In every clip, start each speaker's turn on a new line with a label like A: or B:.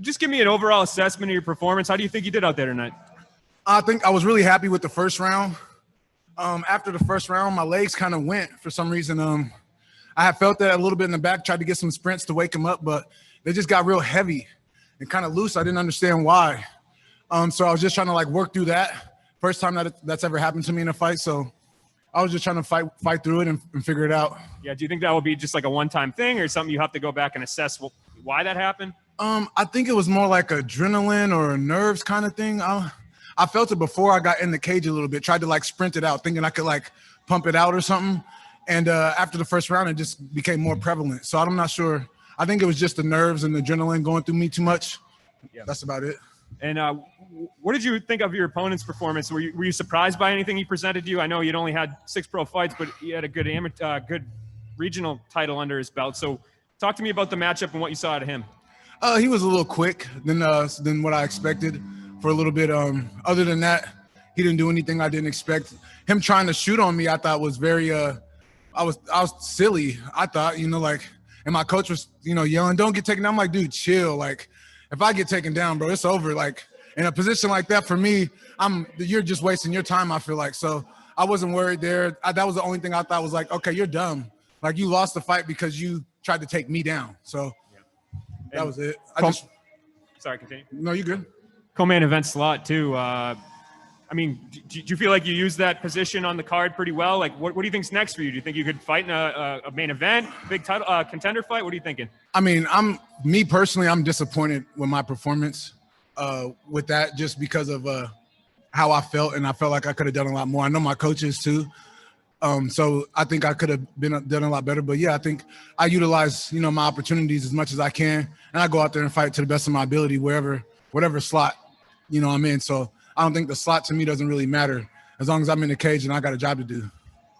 A: just give me an overall assessment of your performance? How do you think you did out there tonight?
B: I think I was really happy with the first round. After the first round, my legs kind of went for some reason. I had felt that a little bit in the back, tried to get some sprints to wake them up, but they just got real heavy and kind of loose. I didn't understand why. So I was just trying to like work through that. First time that's ever happened to me in a fight. So I was just trying to fight through it and figure it out.
A: Yeah. Do you think that will be just like a one-time thing or something you have to go back and assess why that happened?
B: I think it was more like adrenaline or nerves kind of thing. I felt it before I got in the cage a little bit, tried to like sprint it out, thinking I could like pump it out or something. And after the first round, it just became more prevalent. So I'm not sure. I think it was just the nerves and the adrenaline going through me too much. Yeah. That's about it.
A: And what did you think of your opponent's performance? Were you surprised by anything he presented to you? I know you'd only had 6 pro fights, but he had a good good regional title under his belt. So talk to me about the matchup and what you saw out of him.
B: He was a little quick than what I expected for a little bit. Other than that, he didn't do anything I didn't expect. Him trying to shoot on me, I thought was very I was silly. I thought, like, and my coach was, yelling, "Don't get taken down." I'm like, dude, chill. Like, if I get taken down, bro, it's over. Like, in a position like that, for me, you're just wasting your time, I feel like. So I wasn't worried there. That was the only thing I thought was like, okay, you're dumb. Like, you lost the fight because you tried to take me down. So that was it.
A: Sorry, continue.
B: No, you're good.
A: Co-main event slot, too. Do you feel like you used that position on the card pretty well? Like, what do you think's next for you? Do you think you could fight in a main event, big title contender fight? What are you thinking?
B: Me personally, I'm disappointed with my performance with that, just because of how I felt, and I felt like I could have done a lot more. I know my coaches too, so I think I could have done a lot better. But yeah, I think I utilize my opportunities as much as I can, and I go out there and fight to the best of my ability, whatever slot I'm in. So I don't think the slot to me doesn't really matter as long as I'm in the cage and I got a job to do.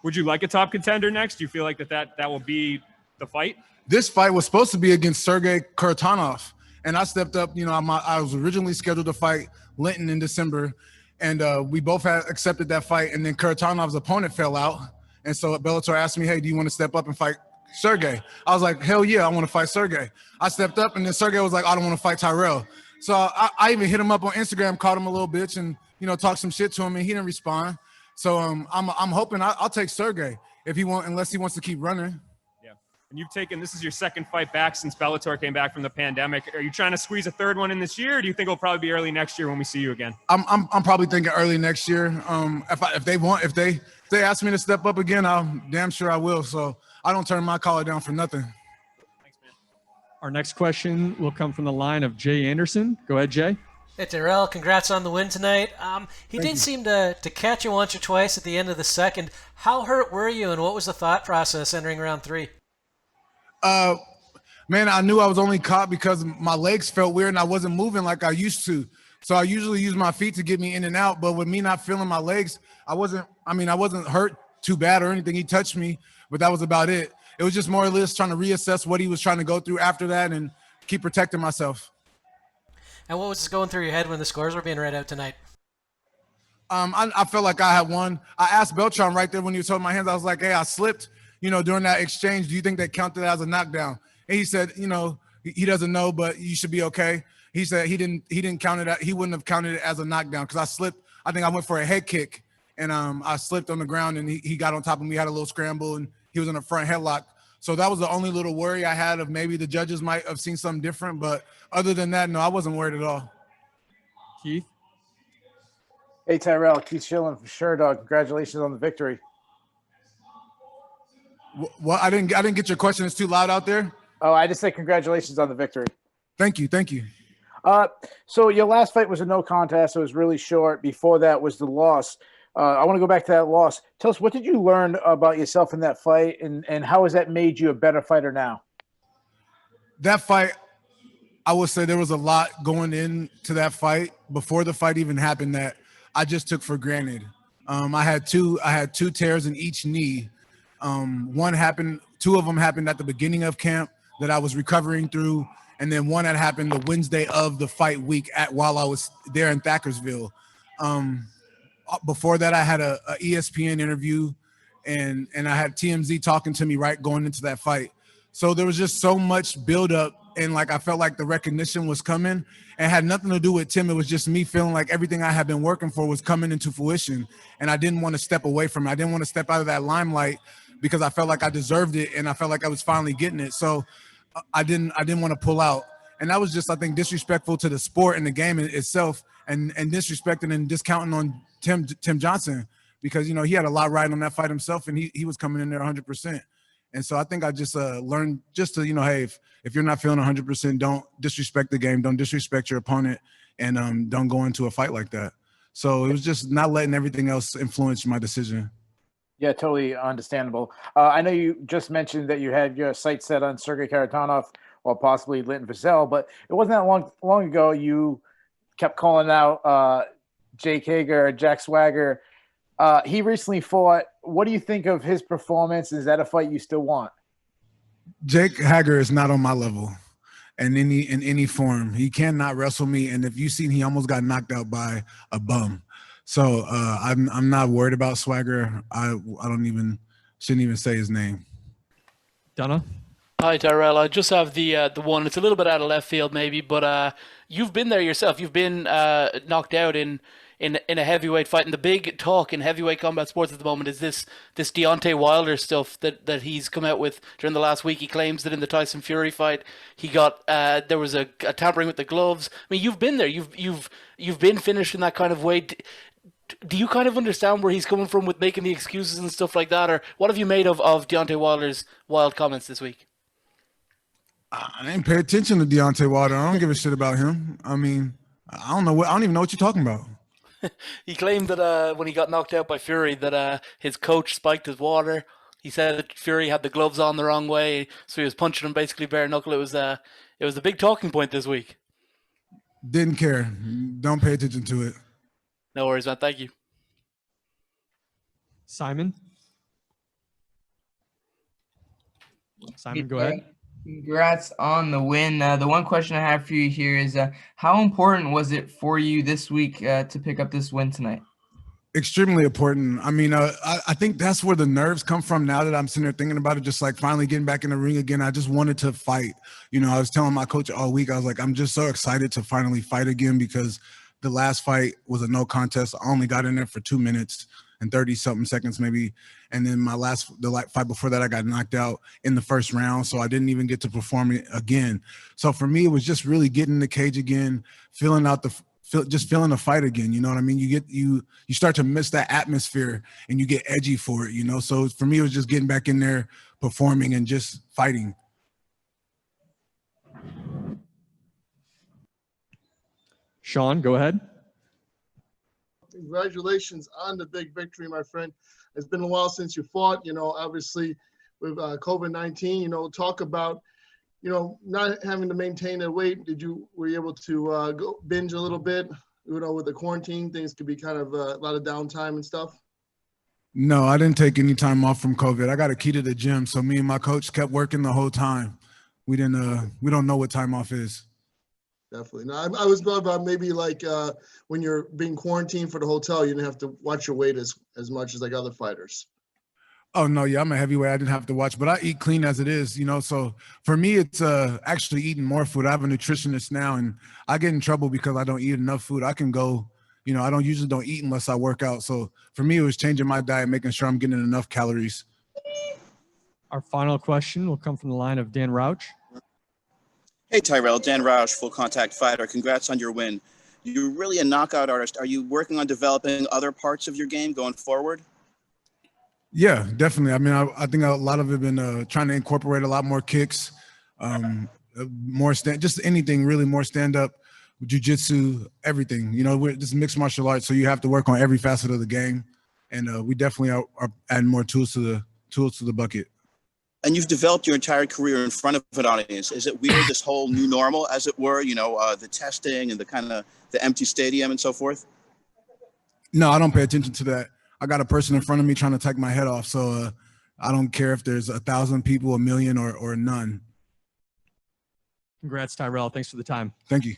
A: Would you like a top contender next? Do you feel like that will be the fight?
B: This fight was supposed to be against Sergei Kharitonov, and I stepped up. I was originally scheduled to fight Linton in December, and we both had accepted that fight, and then Kharitonov's opponent fell out, and so Bellator asked me, "Hey, do you want to step up and fight Sergei?" I was like, "Hell yeah, I want to fight Sergei." I stepped up, and then Sergei was like, "I don't want to fight Tyrell." So I even hit him up on Instagram, called him a little bitch, and talked some shit to him, and he didn't respond. So I'm hoping I'll take Sergei unless he wants to keep running.
A: Yeah, and this is your second fight back since Bellator came back from the pandemic. Are you trying to squeeze a third one in this year, or do you think it'll probably be early next year when we see you again?
B: I'm probably thinking early next year. If they ask me to step up again, I'm damn sure I will. So I don't turn my collar down for nothing.
C: Our next question will come from the line of Jay Anderson. Go ahead, Jay.
D: Hey, Tyrell, congrats on the win tonight. He did seem to catch you once or twice at the end of the second. How hurt were you, and what was the thought process entering round 3?
B: Man, I knew I was only caught because my legs felt weird and I wasn't moving like I used to. So I usually use my feet to get me in and out, but with me not feeling my legs, I wasn't hurt too bad or anything. He touched me, but that was about it. It was just more or less trying to reassess what he was trying to go through after that and keep protecting myself.
D: And what was going through your head when the scores were being read out tonight?
B: I felt like I had won. I asked Beltran right there when he was holding my hands. I was like, "Hey, I slipped, during that exchange. Do you think they counted as a knockdown?" And he said, he doesn't know, but you should be okay. He said he didn't count it. He wouldn't have counted it as a knockdown because I slipped. I think I went for a head kick, and I slipped on the ground, and he got on top of me, had a little scramble, and he was in a front headlock. So that was the only little worry I had of maybe the judges might have seen something different. But other than that, no, I wasn't worried at all.
C: Keith?
E: Hey, Tyrell. Keith Schilling from Sherdog. Congratulations on the victory.
B: Well, I didn't get your question. It's too loud out there.
E: Oh, I just said congratulations on the victory.
B: Thank you.
E: So your last fight was a no contest. It was really short. Before that was the loss. I want to go back to that loss. Tell us, what did you learn about yourself in that fight, and how has that made you a better fighter now?
B: That fight, I would say there was a lot going into that fight before the fight even happened that I just took for granted. I had two tears in each knee. Two of them happened at the beginning of camp that I was recovering through, and then one had happened the Wednesday of the fight week while I was there in Thackersville. Before that, I had a ESPN interview, and I had TMZ talking to me right going into that fight. So there was just so much buildup and like I felt like the recognition was coming, and had nothing to do with Tim. It was just me feeling like everything I had been working for was coming into fruition, and I didn't want to step away from it. I didn't want to step out of that limelight because I felt like I deserved it, and I felt like I was finally getting it. So I didn't want to pull out, and that was just, I think, disrespectful to the sport and the game itself, and disrespecting and discounting on Tim Johnson, because, you know, he had a lot riding on that fight himself, and he was coming in there 100%. And so I think I just learned just to, you know, hey, if you're not feeling 100%, don't disrespect the game, don't disrespect your opponent, and don't go into a fight like that. So it was just not letting everything else influence my decision.
E: Yeah, totally understandable. I know you just mentioned that you had your sights set on Sergei Kharitonov or possibly Linton Vassell, but it wasn't that long ago you kept calling out Jake Hager, Jack Swagger. He recently fought. What do you think of his performance? Is that a fight you still want?
B: Jake Hager is not on my level in any form. He cannot wrestle me, and if you've seen, he almost got knocked out by a bum. So I'm not worried about Swagger. I shouldn't even say his name.
C: Donna?
F: Hi, Tyrell. I just have the one. It's a little bit out of left field, maybe, but you've been there yourself. You've been knocked out in a heavyweight fight, and the big talk in heavyweight combat sports at the moment is this Deontay Wilder stuff that he's come out with during the last week. He claims that in the Tyson Fury fight, he got there was a tampering with the gloves. I mean, you've been there. You've been finished in that kind of way. Do you kind of understand where he's coming from with making the excuses and stuff like that, or what have you made of Deontay Wilder's wild comments this week?
B: I didn't pay attention to Deontay Wilder. I don't give a shit about him. I mean, I don't even know what you're talking about.
F: He claimed that when he got knocked out by Fury, that his coach spiked his water. He said that Fury had the gloves on the wrong way, so he was punching him basically bare knuckle. It was a big talking point this week.
B: Didn't care. Don't pay attention to it.
F: No worries, man. Thank you.
C: Simon? Simon, go ahead.
G: Congrats on the win. The one question I have for you here is how important was it for you this week to pick up this win tonight?
B: Extremely important. I mean, I think that's where the nerves come from now that I'm sitting there thinking about it, just like finally getting back in the ring again. I just wanted to fight. You know, I was telling my coach all week, I was like, I'm just so excited to finally fight again, because the last fight was a no contest. I only got in there for 2 minutes and 30-something seconds maybe. And then the fight before that, I got knocked out in the first round, so I didn't even get to perform it again. So for me, it was just really getting in the cage again, feeling the fight again. You know what I mean? You start to miss that atmosphere, and you get edgy for it, you know? So for me, it was just getting back in there, performing, and just fighting.
C: Sean, go ahead.
H: Congratulations on the big victory, my friend. It's been a while since you fought, you know, obviously with COVID-19, you know, talk about, you know, not having to maintain a weight. Were you able to go binge a little bit? You know, with the quarantine, things could be kind of a lot of downtime and stuff.
B: No, I didn't take any time off from COVID. I got a key to the gym, so me and my coach kept working the whole time. We don't know what time off is.
H: Definitely. No, I was talking about maybe like when you're being quarantined for the hotel, you didn't have to watch your weight as much as like other fighters.
B: Oh, no, yeah, I'm a heavyweight. I didn't have to watch, but I eat clean as it is, you know. So for me, it's actually eating more food. I have a nutritionist now, and I get in trouble because I don't eat enough food. I can go, you know, I don't eat unless I work out. So for me, it was changing my diet, making sure I'm getting enough calories.
C: Our final question will come from the line of Dan Rauch.
I: Hey, Tyrell, Dan Rauch, full contact fighter. Congrats on your win. You're really a knockout artist. Are you working on developing other parts of your game going forward?
B: Yeah, definitely. I mean, I think a lot of it been trying to incorporate a lot more kicks, just anything really, more stand-up, jiu-jitsu, everything. You know, we're just mixed martial arts, so you have to work on every facet of the game. And we definitely are adding more tools to the bucket.
I: And you've developed your entire career in front of an audience. Is it weird, this whole new normal, as it were, you know, the testing and the kind of the empty stadium and so forth?
B: No, I don't pay attention to that. I got a person in front of me trying to take my head off. So I don't care if there's 1,000 people, 1 million, or none.
C: Congrats, Tyrell. Thanks for the time.
B: Thank you.